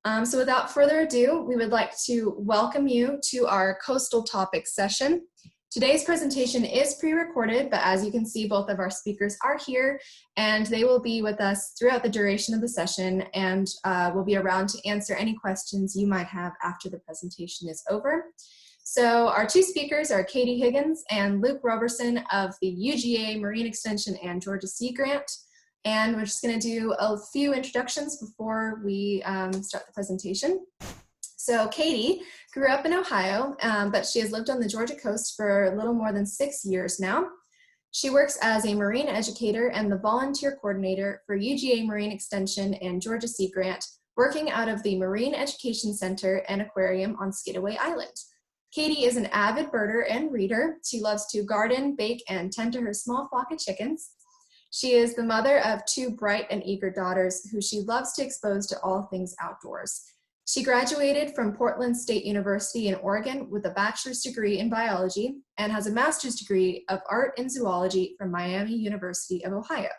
So without further ado, we would like to welcome you to our coastal topics session. Today's presentation is pre-recorded, but as you can see, both of our speakers are here and they will be with us throughout the duration of the session and will be around to answer any questions you might have after the presentation is over. So our two speakers are Katie Higgins and Luke Roberson of the UGA Marine Extension and Georgia Sea Grant. And we're just going to do a few introductions before we start the presentation. So Katie grew up in Ohio, but she has lived on the Georgia coast for a little more than 6 years now. She works as a marine educator and the volunteer coordinator for UGA Marine Extension and Georgia Sea Grant, working out of the Marine Education Center and Aquarium on Skidaway Island. Katie is an avid birder and reader. She loves to garden, bake, and tend to her small flock of chickens. She is the mother of 2 bright and eager daughters who she loves to expose to all things outdoors. She graduated from Portland State University in Oregon with a bachelor's degree in biology and has a master's degree of art and zoology from Miami University of Ohio.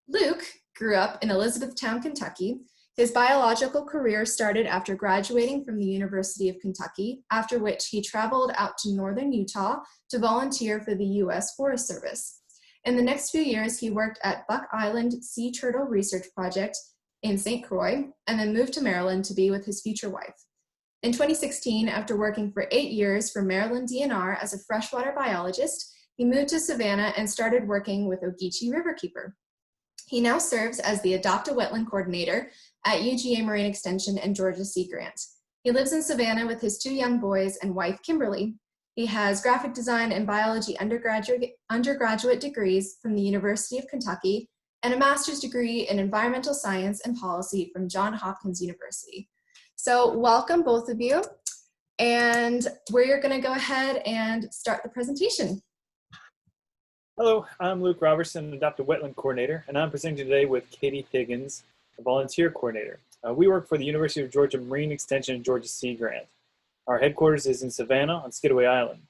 Luke grew up in Elizabethtown, Kentucky. His biological career started after graduating from the University of Kentucky, after which he traveled out to northern Utah to volunteer for the U.S. Forest Service. In the next few years, he worked at Buck Island Sea Turtle Research Project in St. Croix, and then moved to Maryland to be with his future wife. In 2016, after working for 8 years for Maryland DNR as a freshwater biologist, he moved to Savannah and started working with Ogeechee Riverkeeper. He now serves as the Adopt-A-Wetland coordinator at UGA Marine Extension and Georgia Sea Grant. He lives in Savannah with his 2 young boys and wife, Kimberly. He has graphic design and biology undergraduate degrees from the University of Kentucky and a master's degree in environmental science and policy from Johns Hopkins University. So welcome both of you. And we're going to go ahead and start the presentation. Hello, I'm Luke Roberson, Adopt-A-Wetland coordinator, and I'm presenting today with Katie Higgins, a volunteer coordinator. We work for the University of Georgia Marine Extension and Georgia Sea Grant. Our headquarters is in Savannah on Skidaway Island.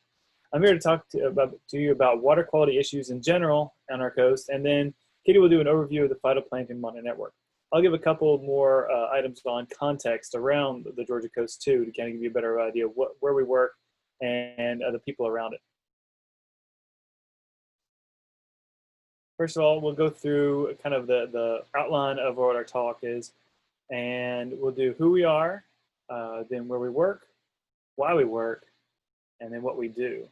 I'm here to talk to you about water quality issues in general on our coast, and then Katie will do an overview of the phytoplankton monitor network. I'll give a couple more items on context around the Georgia coast too, to kind of give you a better idea of where we work and the people around it. First of all, we'll go through kind of the outline of what our talk is, and we'll do who we are, then where we work, why we work, and then what we do.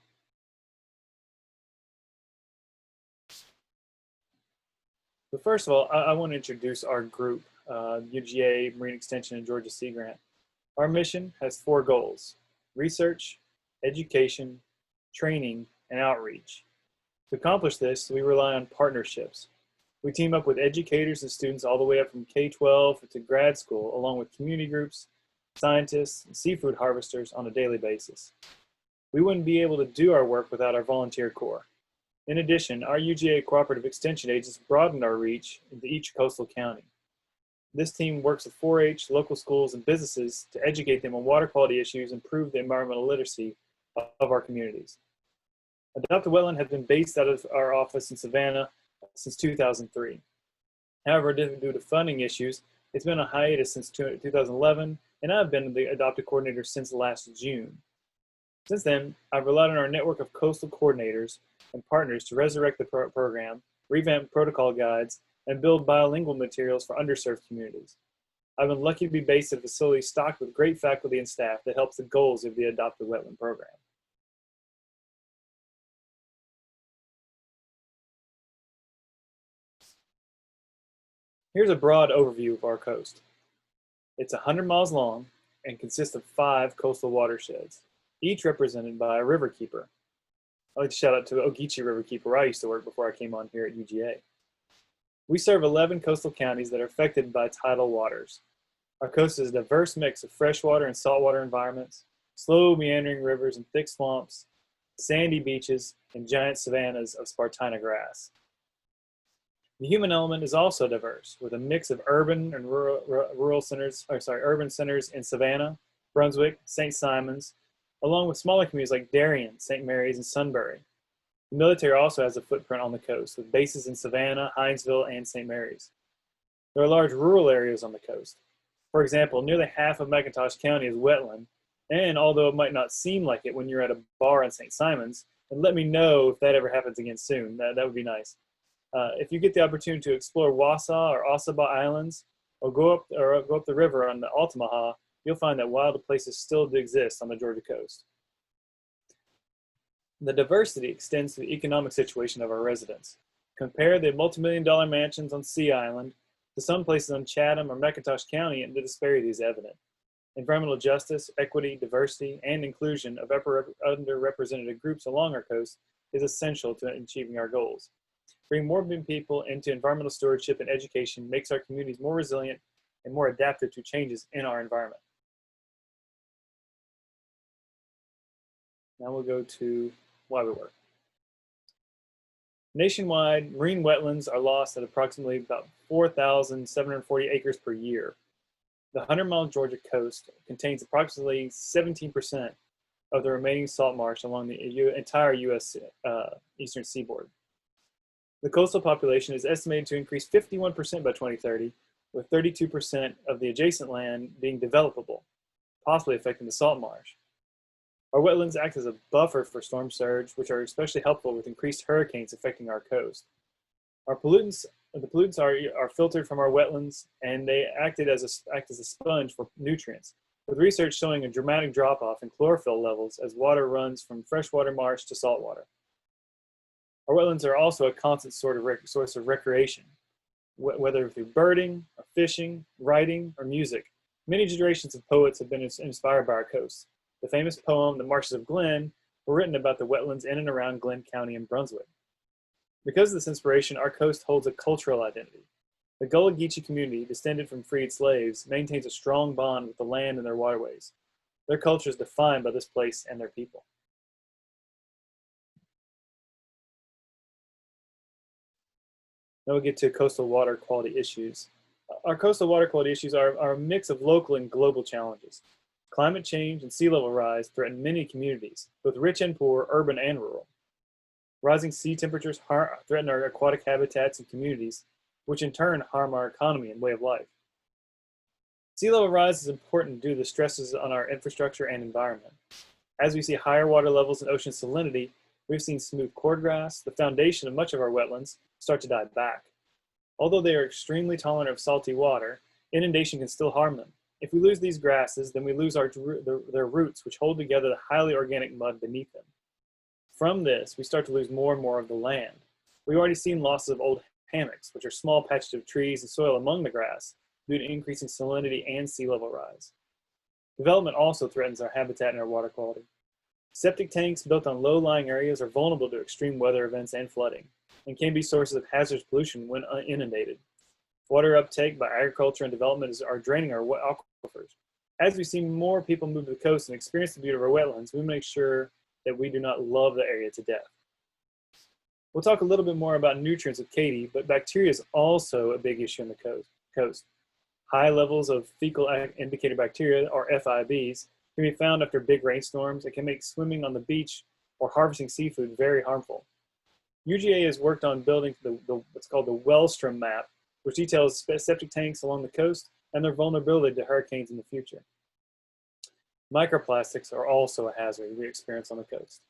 But first of all, I want to introduce our group, UGA Marine Extension and Georgia Sea Grant. Our mission has 4 goals: research, education, training, and outreach. To accomplish this, we rely on partnerships. We team up with educators and students all the way up from K-12 to grad school, along with community groups, scientists, and seafood harvesters on a daily basis. We wouldn't be able to do our work without our volunteer corps. In addition, our UGA cooperative extension agents broadened our reach into each coastal county. This team works with 4-H, local schools, and businesses to educate them on water quality issues and improve the environmental literacy of our communities. Adopt-A-Wetland has been based out of our office in Savannah since 2003. However, due to funding issues, it's been on hiatus since 2011, and I've been the Adopt-A coordinator since last June. Since then, I've relied on our network of coastal coordinators and partners to resurrect the program, revamp protocol guides, and build bilingual materials for underserved communities. I've been lucky to be based at a facility stocked with great faculty and staff that helps the goals of the Adopt-A-Wetland program. Here's a broad overview of our coast. It's 100 miles long and consists of 5 coastal watersheds, each represented by a riverkeeper. I'd like to shout out to the Ogeechee Riverkeeper, where I used to work before I came on here at UGA. We serve 11 coastal counties that are affected by tidal waters. Our coast is a diverse mix of freshwater and saltwater environments, slow meandering rivers and thick swamps, sandy beaches, and giant savannas of spartina grass. The human element is also diverse, with a mix of urban and rural centers, urban centers in Savannah, Brunswick, St. Simons, along with smaller communities like Darien, St. Mary's, and Sunbury. The military also has a footprint on the coast, with bases in Savannah, Hinesville, and St. Mary's. There are large rural areas on the coast. For example, nearly half of McIntosh County is wetland, and although it might not seem like it when you're at a bar in St. Simons, and let me know if that ever happens again soon. That would be nice. If you get the opportunity to explore Wausau or Ossabaw Islands, or go up the river on the Altamaha, you'll find that wild places still do exist on the Georgia coast. The diversity extends to the economic situation of our residents. Compare the multi-million-dollar mansions on Sea Island to some places on Chatham or McIntosh County, and the disparity is evident. Environmental justice, equity, diversity, and inclusion of underrepresented groups along our coast is essential to achieving our goals. Bring more people into environmental stewardship and education makes our communities more resilient and more adaptive to changes in our environment. Now we'll go to why we work. Nationwide, marine wetlands are lost at approximately about 4,740 acres per year. The 100-mile Georgia coast contains approximately 17% of the remaining salt marsh along the entire U.S. eastern seaboard. The coastal population is estimated to increase 51% by 2030, with 32% of the adjacent land being developable, possibly affecting the salt marsh. Our wetlands act as a buffer for storm surge, which are especially helpful with increased hurricanes affecting our coast. The pollutants are filtered from our wetlands, and they act as a sponge for nutrients, with research showing a dramatic drop-off in chlorophyll levels as water runs from freshwater marsh to saltwater. Our wetlands are also a constant source of recreation, whether through birding, or fishing, writing, or music. Many generations of poets have been inspired by our coast. The famous poem, The Marshes of Glen, were written about the wetlands in and around Glenn County in Brunswick. Because of this inspiration, our coast holds a cultural identity. The Gullah Geechee community, descended from freed slaves, maintains a strong bond with the land and their waterways. Their culture is defined by this place and their people. Now we'll get to coastal water quality issues. Our coastal water quality issues are a mix of local and global challenges. Climate change and sea level rise threaten many communities, both rich and poor, urban and rural. Rising sea temperatures threaten our aquatic habitats and communities, which in turn harm our economy and way of life. Sea level rise is important due to the stresses on our infrastructure and environment. As we see higher water levels and ocean salinity, we've seen smooth cordgrass, the foundation of much of our wetlands, start to die back. Although they are extremely tolerant of salty water, inundation can still harm them. If we lose these grasses, then we lose their roots, which hold together the highly organic mud beneath them. From this, we start to lose more and more of the land. We've already seen losses of old hammocks, which are small patches of trees and soil among the grass, due to increasing salinity and sea level rise. Development also threatens our habitat and our water quality. Septic tanks built on low-lying areas are vulnerable to extreme weather events and flooding, and can be sources of hazardous pollution when inundated. Water uptake by agriculture and development are draining our aquifers. As we see more people move to the coast and experience the beauty of our wetlands, we make sure that we do not love the area to death. We'll talk a little bit more about nutrients with Katie, but bacteria is also a big issue on the coast. High levels of fecal indicator bacteria, or FIBs, can be found after big rainstorms. It can make swimming on the beach or harvesting seafood very harmful. UGA has worked on building what's called the Wellstrom map, which details septic tanks along the coast and their vulnerability to hurricanes in the future. Microplastics are also a hazard we experience on the coast.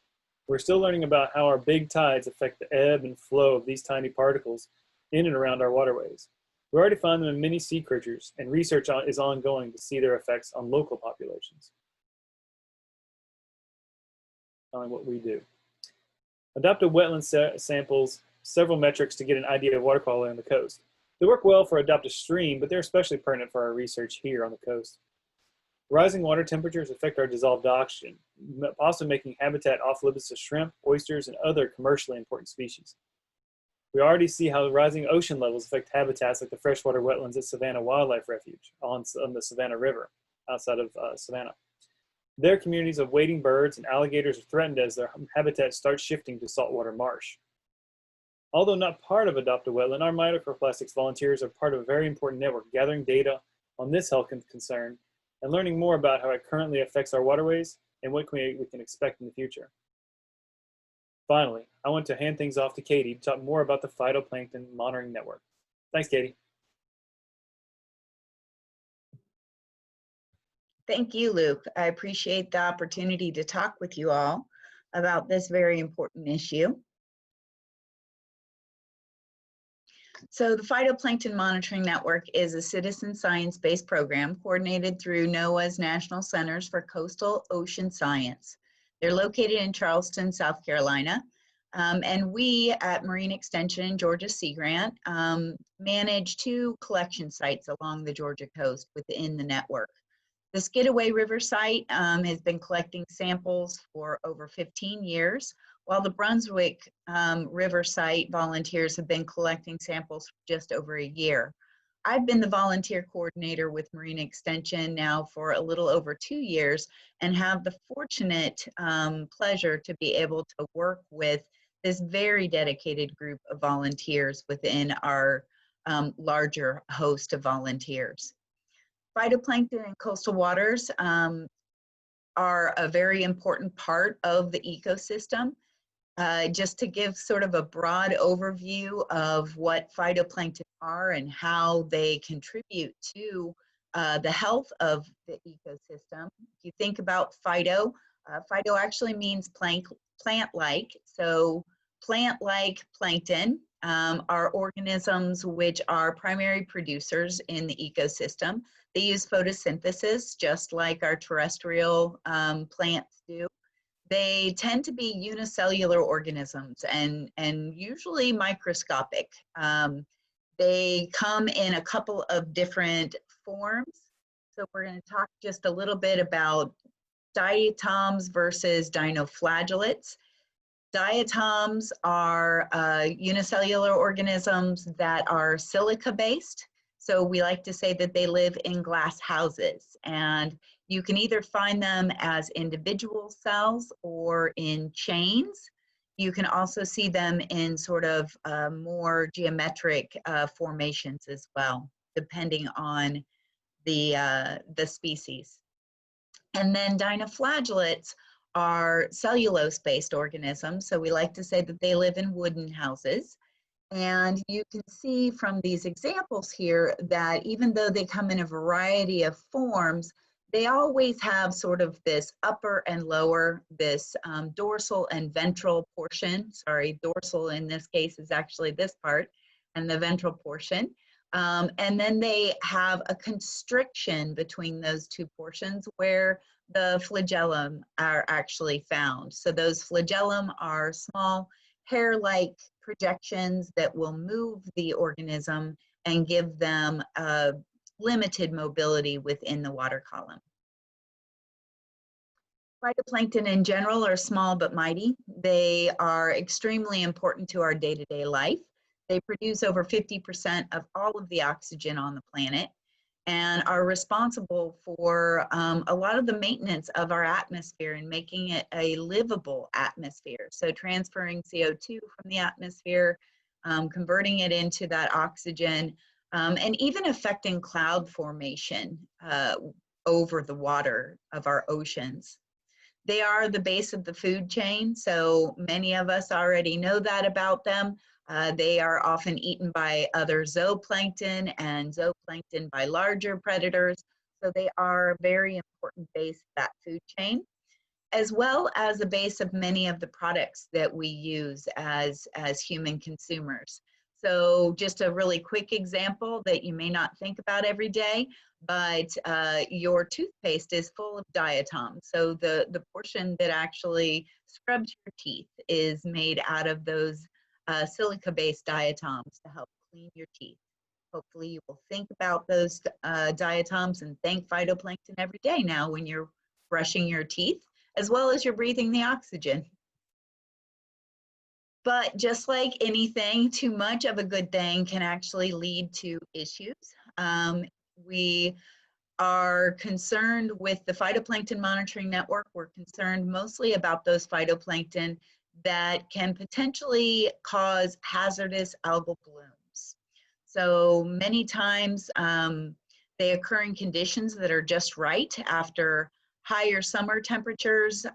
We're still learning about how our big tides affect the ebb and flow of these tiny particles in and around our waterways. We already find them in many sea creatures, and research is ongoing to see their effects on local populations. On what we do. Adopt-A-Wetland samples several metrics to get an idea of water quality on the coast. They work well for Adopt-A-Stream, but they're especially pertinent for our research here on the coast. Rising water temperatures affect our dissolved oxygen, possibly making habitat off-limits to shrimp, oysters, and other commercially important species. We already see how rising ocean levels affect habitats like the freshwater wetlands at Savannah Wildlife Refuge on the Savannah River outside of Savannah. Their communities of wading birds and alligators are threatened as their habitat starts shifting to saltwater marsh. Although not part of Adopt-A-Wetland, our microplastics volunteers are part of a very important network gathering data on this health concern and learning more about how it currently affects our waterways and what we can expect in the future. Finally, I want to hand things off to Katie to talk more about the phytoplankton monitoring network. Thanks, Katie. Thank you, Luke. I appreciate the opportunity to talk with you all about this very important issue. So the Phytoplankton Monitoring Network is a citizen science-based program coordinated through NOAA's National Centers for Coastal Ocean Science. They're located in Charleston, South Carolina. And we at Marine Extension and Georgia Sea Grant manage 2 collection sites along the Georgia coast within the network. The Skidaway River site has been collecting samples for over 15 years, while the Brunswick River site volunteers have been collecting samples for just over a year. I've been the volunteer coordinator with Marine Extension now for a little over 2 years and have the fortunate pleasure to be able to work with this very dedicated group of volunteers within our larger host of volunteers. Phytoplankton in coastal waters are a very important part of the ecosystem. Just to give sort of a broad overview of what phytoplankton are and how they contribute to the health of the ecosystem. If you think about phyto, phyto actually means plant-like. So plant-like plankton are organisms which are primary producers in the ecosystem. They use photosynthesis just like our terrestrial plants do. They tend to be unicellular organisms and usually microscopic. They come in a couple of different forms. So we're going to talk just a little bit about diatoms versus dinoflagellates. Diatoms are unicellular organisms that are silica-based. So we like to say that they live in glass houses, and you can either find them as individual cells or in chains. You can also see them in sort of more geometric formations as well, depending on the species. And then dinoflagellates are cellulose-based organisms. So we like to say that they live in wooden houses. And you can see from these examples here that even though they come in a variety of forms, they always have sort of this upper and lower, this dorsal and ventral portion. Sorry, dorsal in this case is actually this part, and the ventral portion. And then they have a constriction between those 2 portions where the flagellum are actually found. So those flagellum are small hair-like projections that will move the organism and give them limited mobility within the water column. Phytoplankton in general are small but mighty. They are extremely important to our day-to-day life. They produce over 50% of all of the oxygen on the planet and are responsible for a lot of the maintenance of our atmosphere and making it a livable atmosphere. So transferring CO2 from the atmosphere, converting it into that oxygen, and even affecting cloud formation over the water of our oceans. They are the base of the food chain, so many of us already know that about them. They are often eaten by other zooplankton and zooplankton by larger predators. So they are a very important base of that food chain, as well as a base of many of the products that we use as human consumers. So just a really quick example that you may not think about every day, but your toothpaste is full of diatoms. So the portion that actually scrubs your teeth is made out of those silica-based diatoms to help clean your teeth. Hopefully you will think about those diatoms and thank phytoplankton every day now when you're brushing your teeth, as well as you're breathing the oxygen. But just like anything, too much of a good thing can actually lead to issues. We are concerned with the Phytoplankton Monitoring Network. We're concerned mostly about those phytoplankton that can potentially cause hazardous algal blooms. So many times they occur in conditions that are just right after higher summer temperatures,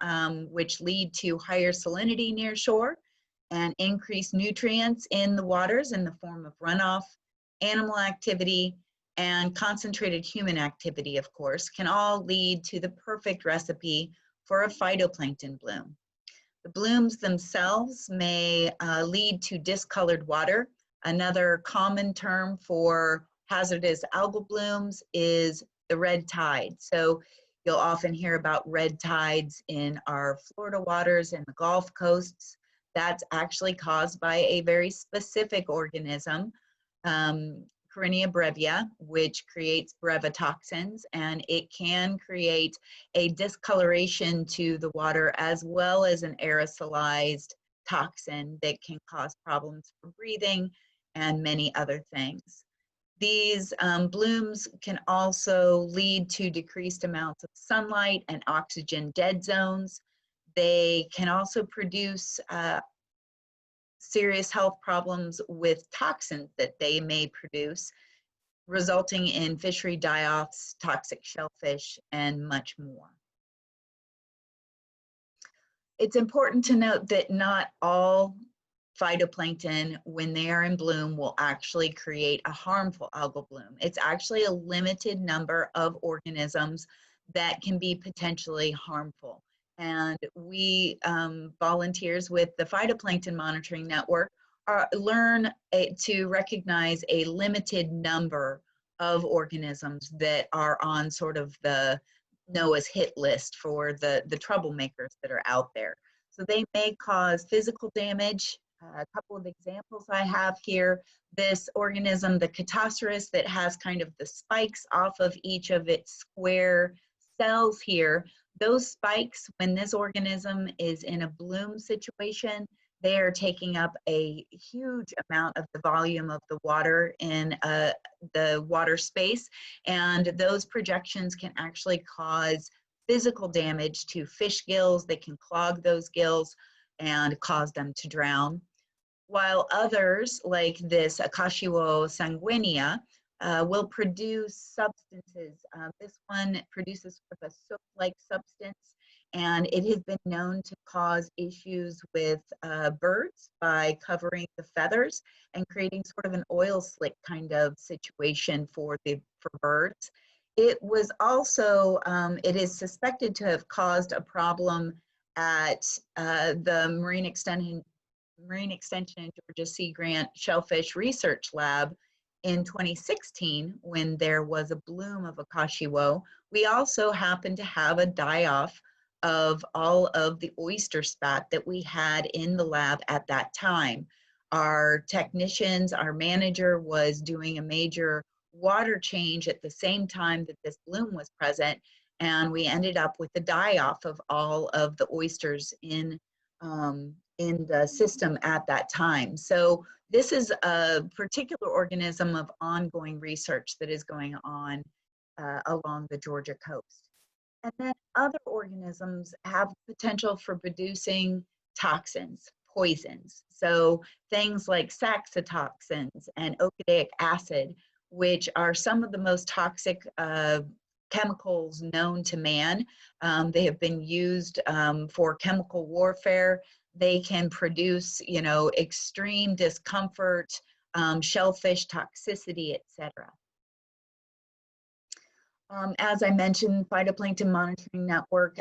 which lead to higher salinity near shore and increased nutrients in the waters in the form of runoff, animal activity, and concentrated human activity, of course, can all lead to the perfect recipe for a phytoplankton bloom. The blooms themselves may lead to discolored water. Another common term for hazardous algal blooms is the red tide. So you'll often hear about red tides in our Florida waters and the Gulf coasts. That's actually caused by a very specific organism, Corynea brevia, which creates brevetoxins, and it can create a discoloration to the water as well as an aerosolized toxin that can cause problems for breathing and many other things. These blooms can also lead to decreased amounts of sunlight and oxygen dead zones. They can also produce serious health problems with toxins that they may produce, resulting in fishery die-offs, toxic shellfish, and much more. It's important to note that not all phytoplankton, when they are in bloom, will actually create a harmful algal bloom. It's actually a limited number of organisms that can be potentially harmful. And we volunteers with the Phytoplankton Monitoring Network learn to recognize a limited number of organisms that are on sort of the NOAA's hit list for the troublemakers that are out there. So they may cause physical damage. A couple of examples I have here, this organism, the Cattosaurus, that has kind of the spikes off of each of its square cells here. Those spikes, when this organism is in a bloom situation, they are taking up a huge amount of the volume of the water in the water space, and those projections can actually cause physical damage to fish gills. They can clog those gills and cause them to drown. While others, like this Acacio sanguinea, will produce substances. This one produces sort of a soap-like substance, and it has been known to cause issues with birds by covering the feathers and creating sort of an oil slick kind of situation for birds. It was also, it is suspected to have caused a problem at the Marine Extension and Georgia Sea Grant Shellfish Research Lab in 2016, when there was a bloom of Acacio. We also happened to have a die-off of all of the oyster spat that we had in the lab at that time. Our technicians, our manager was doing a major water change at the same time that this bloom was present, and we ended up with the die-off of all of the oysters in the system at that time. So this is a particular organism of ongoing research that is going on along the Georgia coast. And then other organisms have potential for producing toxins, poisons. So things like saxitoxins and oxalic acid, which are some of the most toxic chemicals known to man. They have been used for chemical warfare. They can produce, you know, extreme discomfort, shellfish toxicity, etc. As I mentioned, Phytoplankton Monitoring Network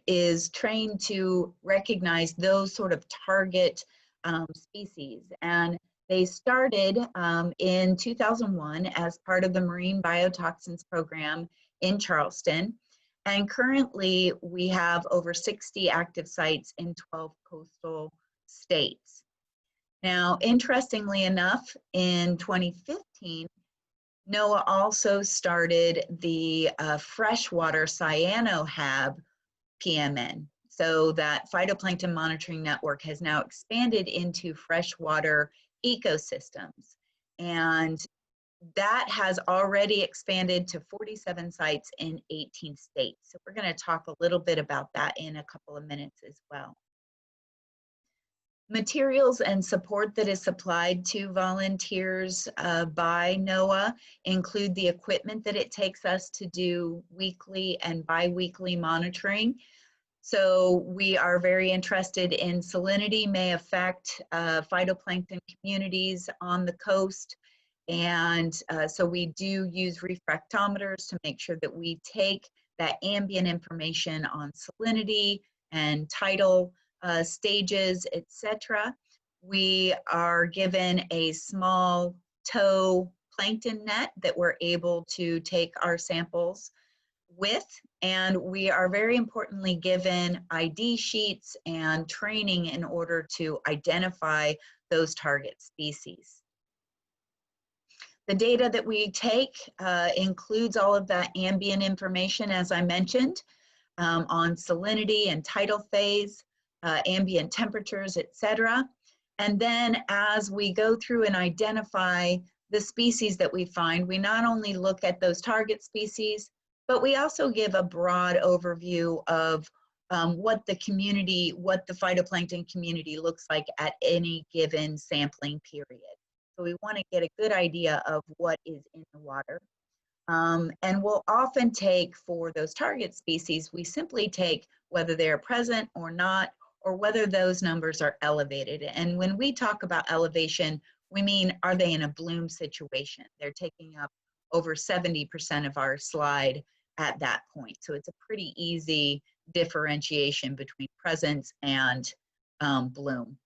is trained to recognize those sort of target species. And they started in 2001 as part of the Marine Biotoxins Program in Charleston. And currently we have over 60 active sites in 12 coastal states. Now, interestingly enough, in 2015, NOAA also started the freshwater cyanohab PMN. So that Phytoplankton Monitoring Network has now expanded into freshwater ecosystems. And that has already expanded to 47 sites in 18 states. So we're going to talk a little bit about that in a couple of minutes as well. Materials and support that is supplied to volunteers by NOAA include the equipment that it takes us to do weekly and bi-weekly monitoring. So we are very interested in salinity may affect phytoplankton communities on the coast. And so we do use refractometers to make sure that we take that ambient information on salinity and tidal stages, etc. We are given a small tow plankton net that we're able to take our samples with, and we are very importantly given ID sheets and training in order to identify those target species. The data that we take includes all of that ambient information, as I mentioned, on salinity and tidal phase, ambient temperatures, etc. And then as we go through and identify the species that we find, we not only look at those target species, but we also give a broad overview of what the phytoplankton community looks like at any given sampling period. So we want to get a good idea of what is in the water. And we'll often take, for those target species, we simply take whether they're present or not, or whether those numbers are elevated. And when we talk about elevation, we mean, are they in a bloom situation? They're taking up over 70% of our slide at that point. So it's a pretty easy differentiation between presence and bloom.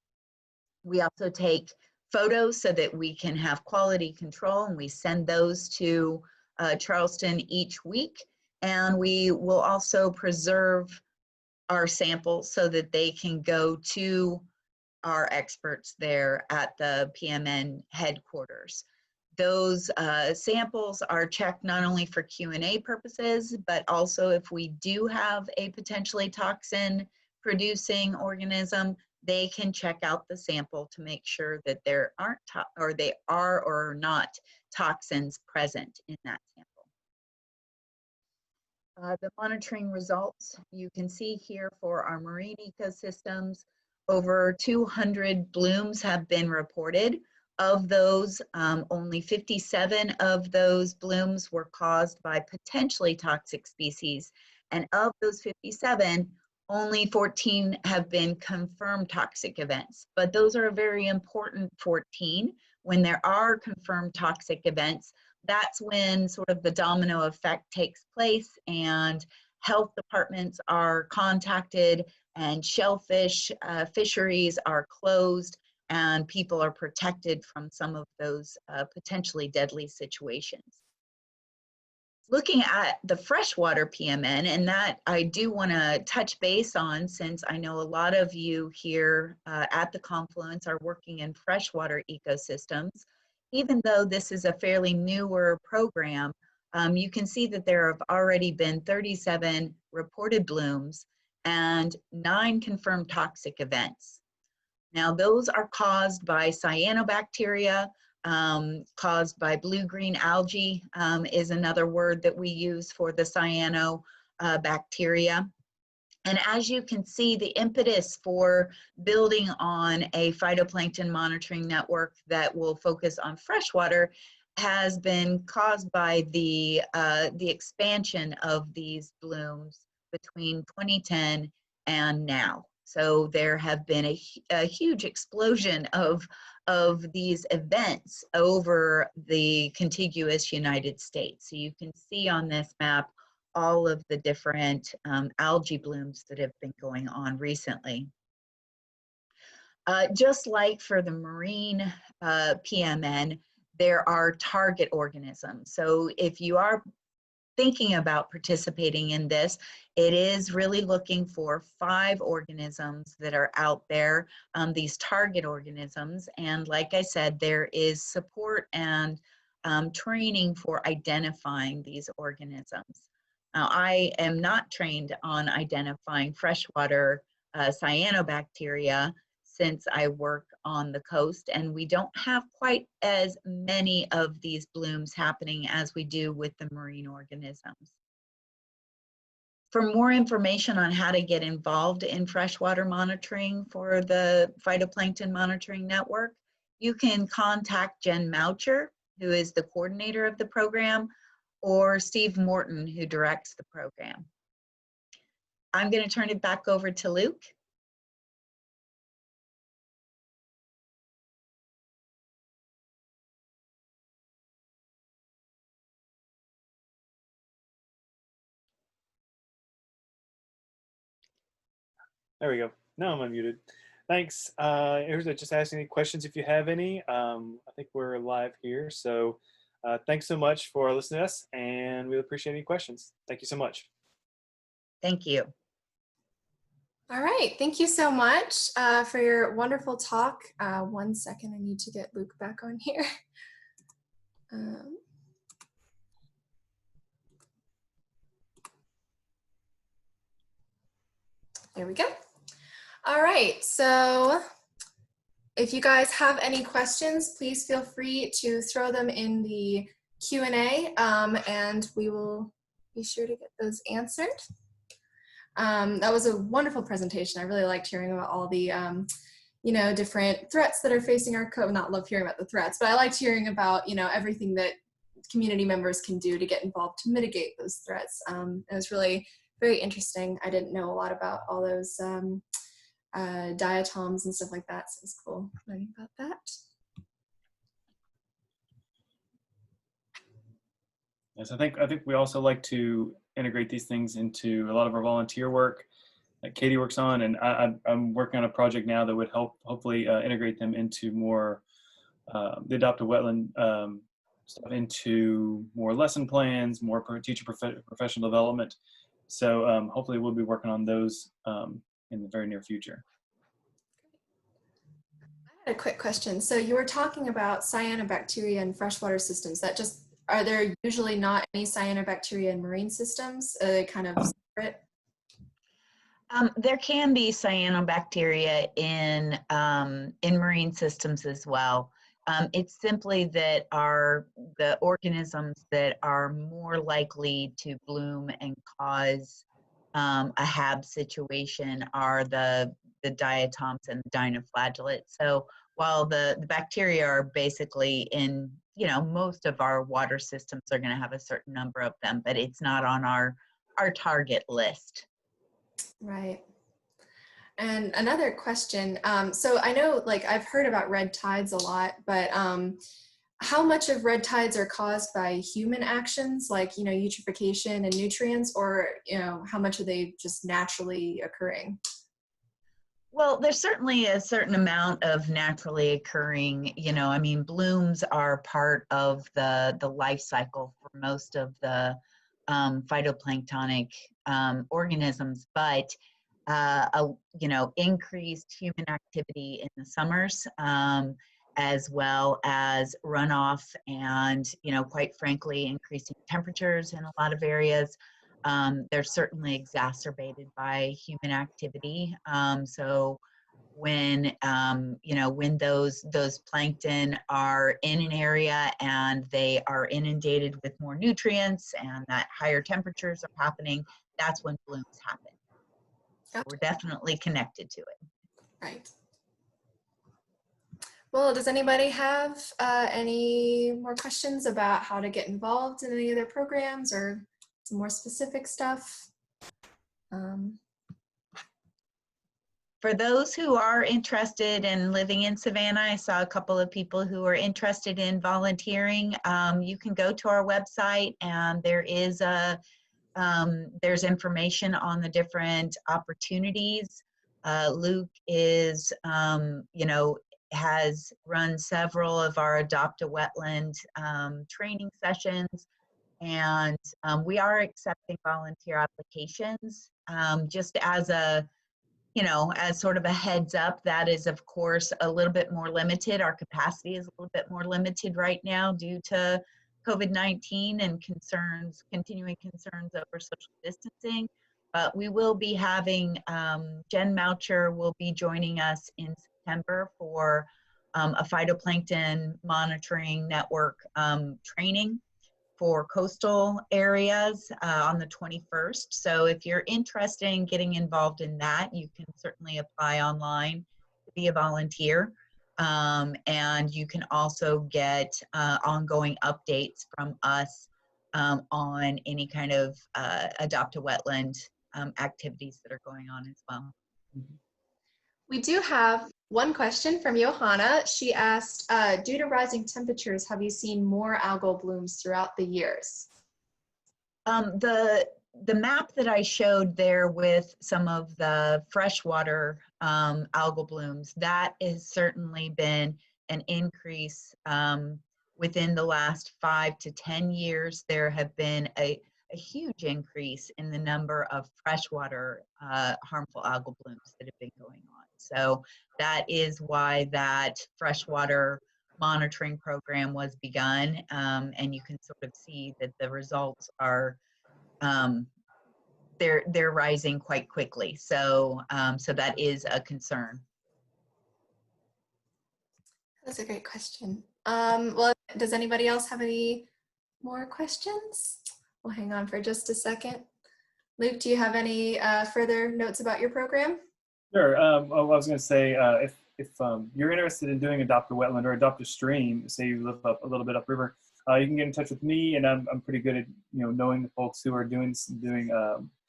We also take photos so that we can have quality control, and we send those to Charleston each week. And we will also preserve our samples so that they can go to our experts there at the PMN headquarters. Those samples are checked not only for Q&A purposes, but also if we do have a potentially toxin producing organism, they can check out the sample to make sure that there aren't, or they are or are not toxins present in that sample. The monitoring results, you can see here for our marine ecosystems, over 200 blooms have been reported. Of those, only 57 of those blooms were caused by potentially toxic species. And of those 57, only 14 have been confirmed toxic events. But those are a very important 14. When there are confirmed toxic events, that's when sort of the domino effect takes place and health departments are contacted and shellfish fisheries are closed and people are protected from some of those potentially deadly situations. Looking at the freshwater PMN, and that I do want to touch base on, since I know a lot of you here at the Confluence are working in freshwater ecosystems. Even though this is a fairly newer program, you can see that there have already been 37 reported blooms and 9 confirmed toxic events. Now, those are caused by cyanobacteria, caused by blue-green algae is another word that we use for the cyanobacteria. And as you can see, the impetus for building on a phytoplankton monitoring network that will focus on freshwater has been caused by the expansion of these blooms between 2010 and now. So there have been a huge explosion of these events over the contiguous United States. So you can see on this map all of the different algae blooms that have been going on recently. Just like for the marine PMN, there are target organisms. So if you are thinking about participating in this, it is really looking for 5 organisms that are out there, these target organisms. And like I said, there is support and training for identifying these organisms. Now, I am not trained on identifying freshwater cyanobacteria since I work on the coast, and we don't have quite as many of these blooms happening as we do with the marine organisms. For more information on how to get involved in freshwater monitoring for the Phytoplankton Monitoring Network, you can contact Jen Moucher, who is the coordinator of the program, or Steve Morton, who directs the program. I'm going to turn it back over to Luke. There we go. Now I'm unmuted. Thanks. Here's just ask any questions if you have any. I think we're live here. So thanks so much for listening to us, and we appreciate any questions. Thank you so much. Thank you. All right, thank you so much for your wonderful talk. 1 second, I need to get Luke back on here. There we go. All right, so if you guys have any questions, please feel free to throw them in the Q&A, and we will be sure to get those answered. That was a wonderful presentation. I really liked hearing about all the different threats that are facing our code. Not love hearing about the threats, but I liked hearing about everything that community members can do to get involved to mitigate those threats. It was really very interesting. I didn't know a lot about all those diatoms and stuff like that, so it's cool learning about that. Yes, I think we also like to integrate these things into a lot of our volunteer work that Katie works on, and I'm working on a project now that would hopefully integrate them into more the Adopt-A-Wetland stuff, into more lesson plans, more teacher professional development. So hopefully we'll be working on those in the very near future. I had a quick question. So you were talking about cyanobacteria in freshwater systems. Are there usually not any cyanobacteria in marine systems? Kind of separate? There can be cyanobacteria in marine systems as well. It's simply that the organisms that are more likely to bloom and cause a HAB situation are the diatoms and the dinoflagellates. So while the bacteria are basically in, most of our water systems are going to have a certain number of them, but it's not on our target list. Right. And another question, so I know I've heard about red tides a lot, but how much of red tides are caused by human actions like, eutrophication and nutrients, or, how much are they just naturally occurring? Well, there's certainly a certain amount of naturally occurring, blooms are part of the life cycle for most of the phytoplanktonic organisms, but increased human activity in the summers, as well as runoff and, quite frankly, increasing temperatures in a lot of areas. They're certainly exacerbated by human activity. So when those plankton are in an area and they are inundated with more nutrients and that higher temperatures are happening, that's when blooms happen. So we're definitely connected to it. Right. Well, does anybody have any more questions about how to get involved in any of their programs or some more specific stuff? For those who are interested in living in Savannah, I saw a couple of people who are interested in volunteering. You can go to our website, and there's information on the different opportunities. Luke is, has run several of our Adopt-A-Wetland training sessions, and we are accepting volunteer applications. Just as as sort of a heads up, that is of course a little bit more limited. Our capacity is a little bit more limited right now due to COVID-19 and continuing concerns over social distancing. But we will be having, Jen Moucher will be joining us in September for a phytoplankton monitoring network training for coastal areas on the 21st. So if you're interested in getting involved in that, you can certainly apply online to be a volunteer. And you can also get ongoing updates from us on any kind of Adopt-A-Wetland activities that are going on as well. We do have one question from Johanna. She asked, due to rising temperatures, have you seen more algal blooms throughout the years? the map that I showed there with some of the freshwater algal blooms, that has certainly been an increase within the last 5 to 10 years. There have been a huge increase in the number of freshwater harmful algal blooms that have been going on. So that is why that freshwater monitoring program was begun, and you can sort of see that the results are they're rising quite quickly. So so that is a concern. That's a great question. Well, does anybody else have any more questions? We'll hang on for just a second. Luke, do you have any further notes about your program? Sure. I was going to say, if you're interested in doing Adopt-A-Wetland or Adopt-A-Stream, say you live up a little bit upriver, you can get in touch with me, and I'm pretty good at knowing the folks who are doing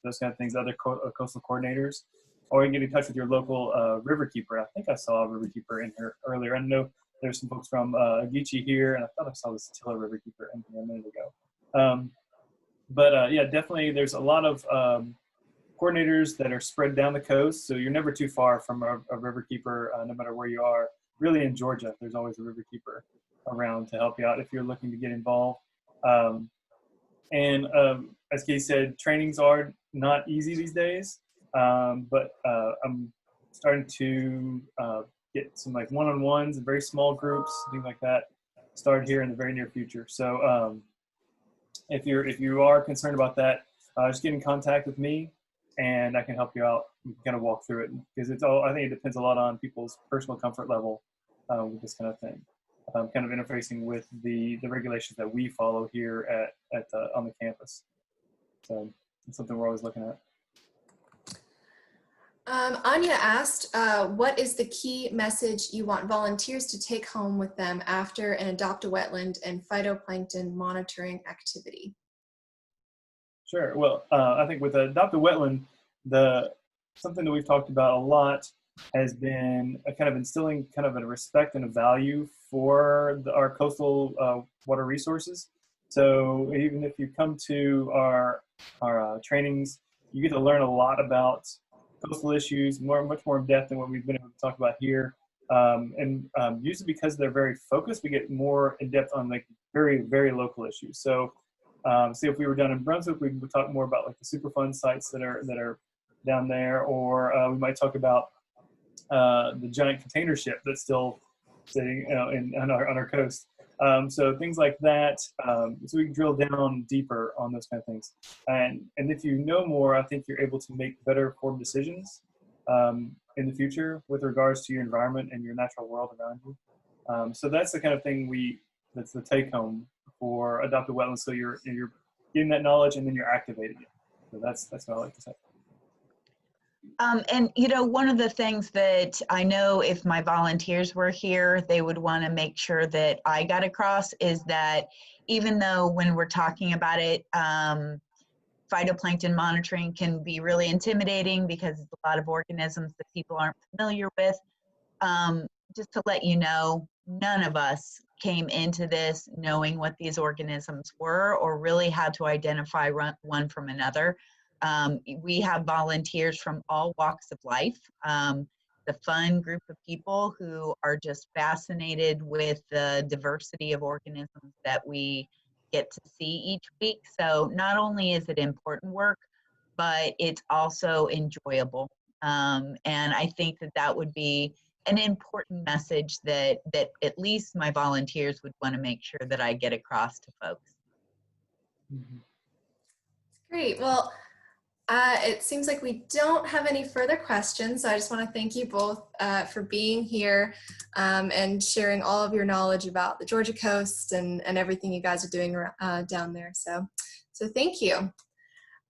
those kind of things, other coastal coordinators, or you can get in touch with your local riverkeeper. I think I saw a riverkeeper in here earlier. I know there's some folks from Geechee here, and I thought I saw the Satilla riverkeeper in here a minute ago. But yeah, definitely there's a lot of coordinators that are spread down the coast, so you're never too far from a riverkeeper, no matter where you are. Really in Georgia, there's always a riverkeeper around to help you out if you're looking to get involved. As Kay said, trainings are not easy these days, but I'm starting to get some like one-on-ones and very small groups, things like that, start here in the very near future. So if you are concerned about that, just get in contact with me, and I can help you out. We can kind of walk through it, because I think it depends a lot on people's personal comfort level with this kind of thing. Kind of interfacing with the regulations that we follow here on the campus. So it's something we're always looking at. Anya asked, what is the key message you want volunteers to take home with them after an Adopt-A-Wetland and phytoplankton monitoring activity? Sure. Well, I think with Adopt-A-Wetland, something that we've talked about a lot has been a kind of instilling kind of a respect and a value for our coastal water resources. So even if you come to our trainings, you get to learn a lot about coastal issues, much more in depth than what we've been able to talk about here. Usually because they're very focused, we get more in depth on like very, very local issues. So say if we were down in Brunswick, we would talk more about like the Superfund sites that are down there, or we might talk about the giant container ship that's still sitting on our coast. So things like that, so we can drill down deeper on those kind of things. And if you know more, I think you're able to make better informed decisions in the future with regards to your environment and your natural world around you. So that's the kind of thing that's the take home for Adopt-A-Wetland. So you're getting that knowledge, and then you're activating it. So that's what I like to say. And one of the things that I know if my volunteers were here, they would want to make sure that I got across is that even though when we're talking about it, phytoplankton monitoring can be really intimidating because it's a lot of organisms that people aren't familiar with, just to let you know, none of us came into this knowing what these organisms were or really how to identify one from another. We have volunteers from all walks of life, the fun group of people who are just fascinated with the diversity of organisms that we get to see each week. So not only is it important work, but it's also enjoyable. And I think that would be an important message that at least my volunteers would want to make sure that I get across to folks. Great. Well, it seems like we don't have any further questions. So I just want to thank you both for being here and sharing all of your knowledge about the Georgia coast and everything you guys are doing down there. So thank you.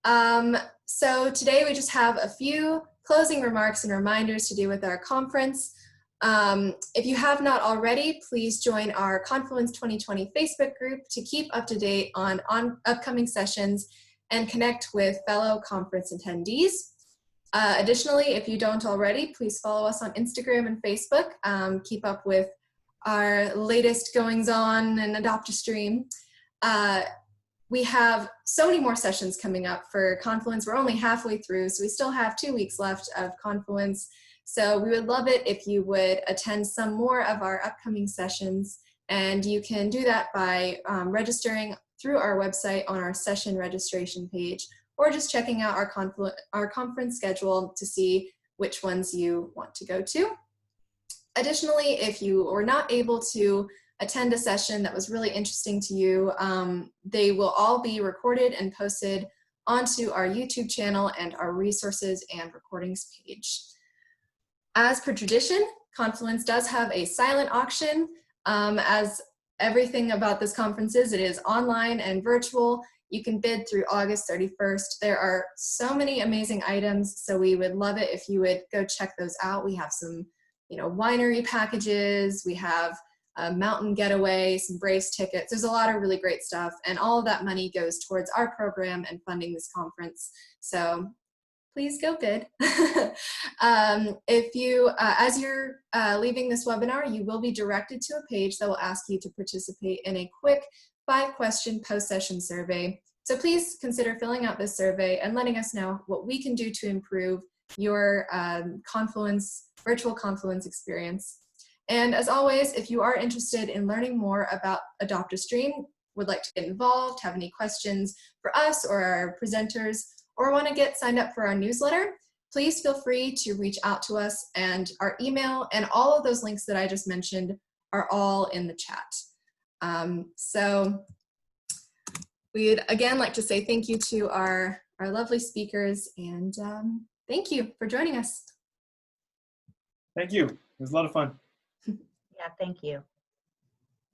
So today we just have a few closing remarks and reminders to do with our conference. If you have not already, please join our Confluence 2020 Facebook group to keep up to date on upcoming sessions and connect with fellow conference attendees. Additionally, if you don't already, please follow us on Instagram and Facebook. Keep up with our latest goings on and Adopt-A-Stream. we have so many more sessions coming up for Confluence. We're only halfway through, so we still have 2 weeks left of Confluence. So we would love it if you would attend some more of our upcoming sessions, and you can do that by registering through our website on our session registration page, or just checking out our conference schedule to see which ones you want to go to. Additionally, if you were not able to attend a session that was really interesting to you, they will all be recorded and posted onto our YouTube channel and our resources and recordings page. As per tradition, Confluence does have a silent auction. As everything about this conference is, it is online and virtual. You can bid through August 31st. There are so many amazing items, so we would love it if you would go check those out. We have some, winery packages. We have a mountain getaway, some Braves tickets. There's a lot of really great stuff, and all of that money goes towards our program and funding this conference. So please go bid. If you, as you're leaving this webinar, you will be directed to a page that will ask you to participate in a quick 5-question post-session survey. So please consider filling out this survey and letting us know what we can do to improve your virtual Confluence experience. And as always, if you are interested in learning more about Adopt-A-Stream, would like to get involved, have any questions for us or our presenters, or want to get signed up for our newsletter, please feel free to reach out to us, and our email and all of those links that I just mentioned are all in the chat. So we'd again like to say thank you to our lovely speakers, and thank you for joining us. Thank you. It was a lot of fun. Yeah, thank you.